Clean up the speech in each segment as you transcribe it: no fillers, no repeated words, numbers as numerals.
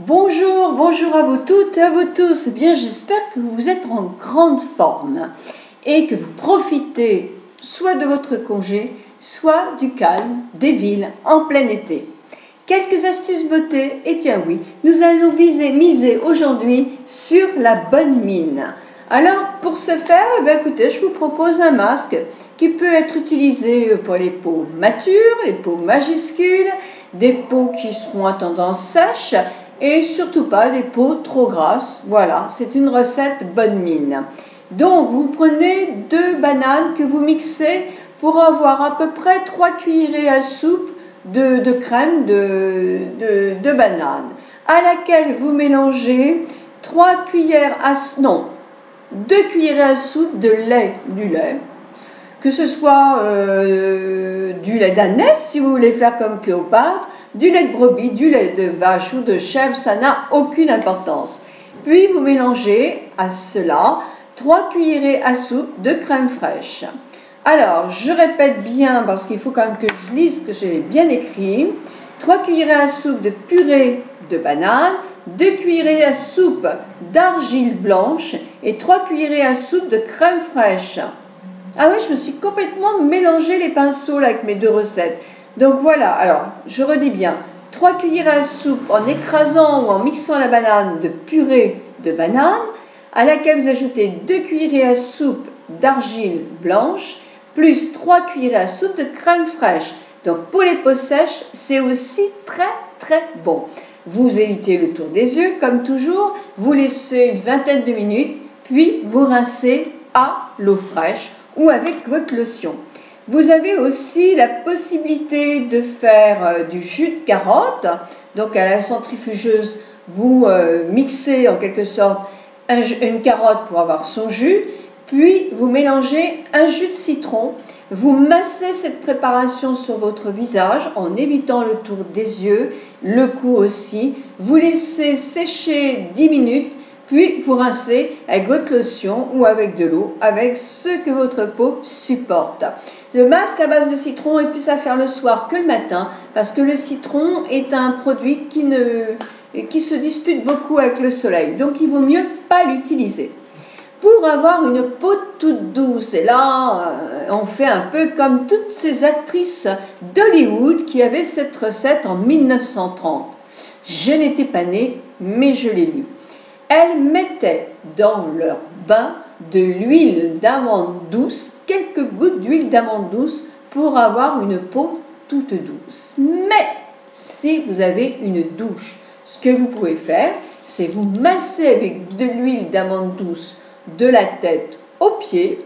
Bonjour, bonjour à vous toutes et à vous tous. Eh bien, j'espère que vous êtes en grande forme et que vous profitez soit de votre congé, soit du calme des villes en plein été. Quelques astuces beauté. Eh bien oui, nous allons miser aujourd'hui sur la bonne mine. Alors, pour ce faire, écoutez, je vous propose un masque qui peut être utilisé pour les peaux matures, les peaux majuscules, des peaux qui seront à tendance sèche et surtout pas des peaux trop grasses. Voilà, c'est une recette bonne mine. Donc, vous prenez 2 bananes que vous mixez pour avoir à peu près 3 cuillerées à soupe de crème de banane, à laquelle vous mélangez 3 cuillères à non 2 cuillerées à soupe de lait, du lait, que ce soit du lait d'ânesse si vous voulez faire comme Cléopâtre, du lait de brebis, du lait de vache ou de chèvre, ça n'a aucune importance. Puis vous mélangez à cela 3 cuillerées à soupe de crème fraîche. Alors, je répète bien parce qu'il faut quand même que je lise ce que j'ai bien écrit. 3 cuillerées à soupe de purée de banane, 2 cuillerées à soupe d'argile blanche et 3 cuillerées à soupe de crème fraîche. Ah oui, je me suis complètement mélangé les pinceaux là, avec mes 2 recettes. Donc voilà, alors je redis bien, 3 cuillerées à soupe en écrasant ou en mixant la banane de purée de banane, à laquelle vous ajoutez 2 cuillerées à soupe d'argile blanche, plus 3 cuillerées à soupe de crème fraîche. Donc pour les peaux sèches, c'est aussi très bon. Vous évitez le tour des yeux, comme toujours, vous laissez une vingtaine de minutes, puis vous rincez à l'eau fraîche ou avec votre lotion. Vous avez aussi la possibilité de faire du jus de carotte. Donc à la centrifugeuse, vous mixez en quelque sorte une carotte pour avoir son jus, puis vous mélangez un jus de citron. Vous massez cette préparation sur votre visage en évitant le tour des yeux, le cou aussi. Vous laissez sécher 10 minutes, puis vous rincez avec votre lotion ou avec de l'eau, avec ce que votre peau supporte. Le masque à base de citron est plus à faire le soir que le matin, parce que le citron est un produit qui se dispute beaucoup avec le soleil. Donc il vaut mieux pas l'utiliser. Pour avoir une peau toute douce, et là on fait un peu comme toutes ces actrices d'Hollywood qui avaient cette recette en 1930. Je n'étais pas née, mais je l'ai lue. Elles mettaient dans leur bain de l'huile d'amande douce, quelques gouttes d'huile d'amande douce pour avoir une peau toute douce. Mais si vous avez une douche, ce que vous pouvez faire, c'est vous masser avec de l'huile d'amande douce de la tête aux pieds,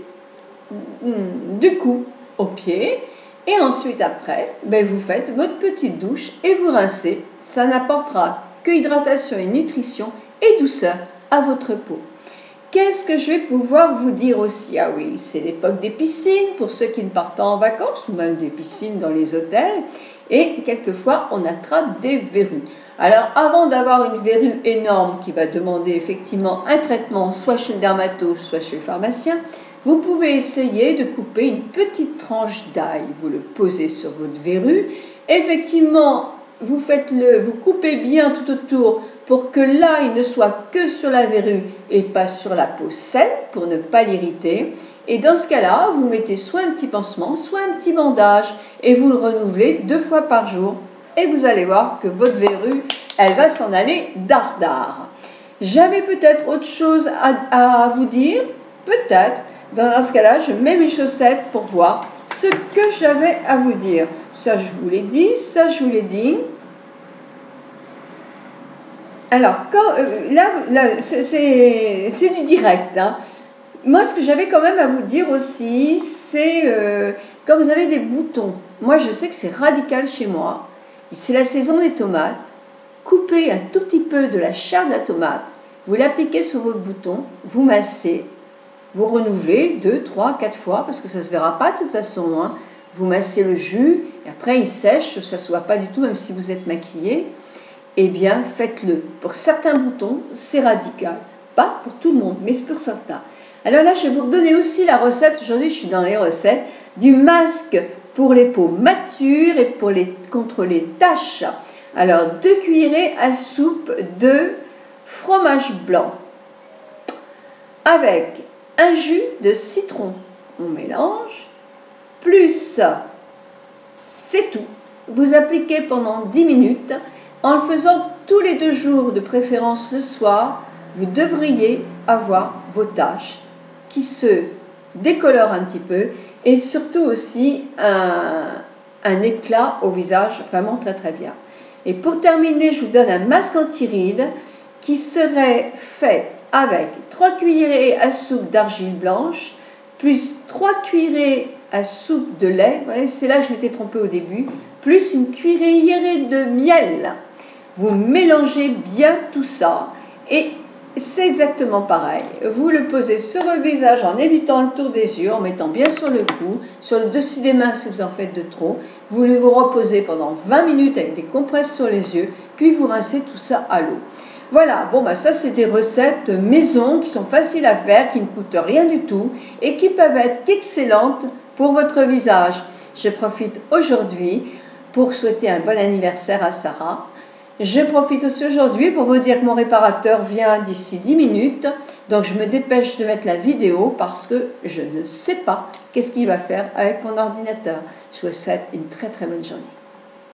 du cou aux pieds, et ensuite après, vous faites votre petite douche et vous rincez. Ça n'apportera que hydratation et nutrition et douceur à votre peau. Qu'est-ce que je vais pouvoir vous dire aussi? Ah oui, c'est l'époque des piscines pour ceux qui ne partent pas en vacances, ou même des piscines dans les hôtels, et quelquefois on attrape des verrues. Alors avant d'avoir une verrue énorme qui va demander effectivement un traitement soit chez le dermato, soit chez le pharmacien, vous pouvez essayer de couper une petite tranche d'ail. Vous le posez sur votre verrue. Effectivement, vous coupez bien tout autour pour que l'ail ne soit que sur la verrue et pas sur la peau saine pour ne pas l'irriter. Et dans ce cas-là, vous mettez soit un petit pansement, soit un petit bandage et vous le renouvelez 2 fois par jour. Et vous allez voir que votre verrue, elle va s'en aller dardard. J'avais peut-être autre chose à vous dire, peut-être. Dans ce cas-là, je mets mes chaussettes pour voir ce que j'avais à vous dire. Ça, je vous l'ai dit, ça, je vous l'ai dit. Alors, là c'est du direct. Hein. Moi, ce que j'avais quand même à vous dire aussi, c'est quand vous avez des boutons. Moi, je sais que c'est radical chez moi. C'est la saison des tomates. Coupez un tout petit peu de la chair de la tomate, vous l'appliquez sur votre bouton, vous massez, vous renouvelez 2, 3, 4 fois, parce que ça ne se verra pas de toute façon. Hein. Vous massez le jus, et après il sèche, ça ne se voit pas du tout, même si vous êtes maquillé. Eh bien, faites-le. Pour certains boutons, c'est radical. Pas pour tout le monde, mais pour certains. Alors là, je vais vous redonner aussi la recette. Aujourd'hui, je suis dans les recettes du masque pour les peaux matures et contre les taches. Alors 2 cuillerées à soupe de fromage blanc avec un jus de citron. On mélange, plus, c'est tout. Vous appliquez pendant 10 minutes en le faisant tous les 2 jours, de préférence le soir. Vous devriez avoir vos taches qui se décolorent un petit peu et surtout aussi un éclat au visage vraiment très très bien. Et pour terminer, je vous donne un masque anti-rides qui serait fait avec 3 cuillerées à soupe d'argile blanche plus 3 cuillerées à soupe de lait, c'est là que je m'étais trompée au début, plus une cuillerée de miel. Vous mélangez bien tout ça et c'est exactement pareil. Vous le posez sur le visage en évitant le tour des yeux, en mettant bien sur le cou, sur le dessus des mains si vous en faites de trop. Vous vous reposez pendant 20 minutes avec des compresses sur les yeux, puis vous rincez tout ça à l'eau. Voilà, bon bah ça c'est des recettes maison qui sont faciles à faire, qui ne coûtent rien du tout et qui peuvent être excellentes pour votre visage. Je profite aujourd'hui pour souhaiter un bon anniversaire à Sarah. Je profite aussi aujourd'hui pour vous dire que mon réparateur vient d'ici 10 minutes, donc je me dépêche de mettre la vidéo parce que je ne sais pas qu'est-ce qu'il va faire avec mon ordinateur. Je vous souhaite une très très bonne journée.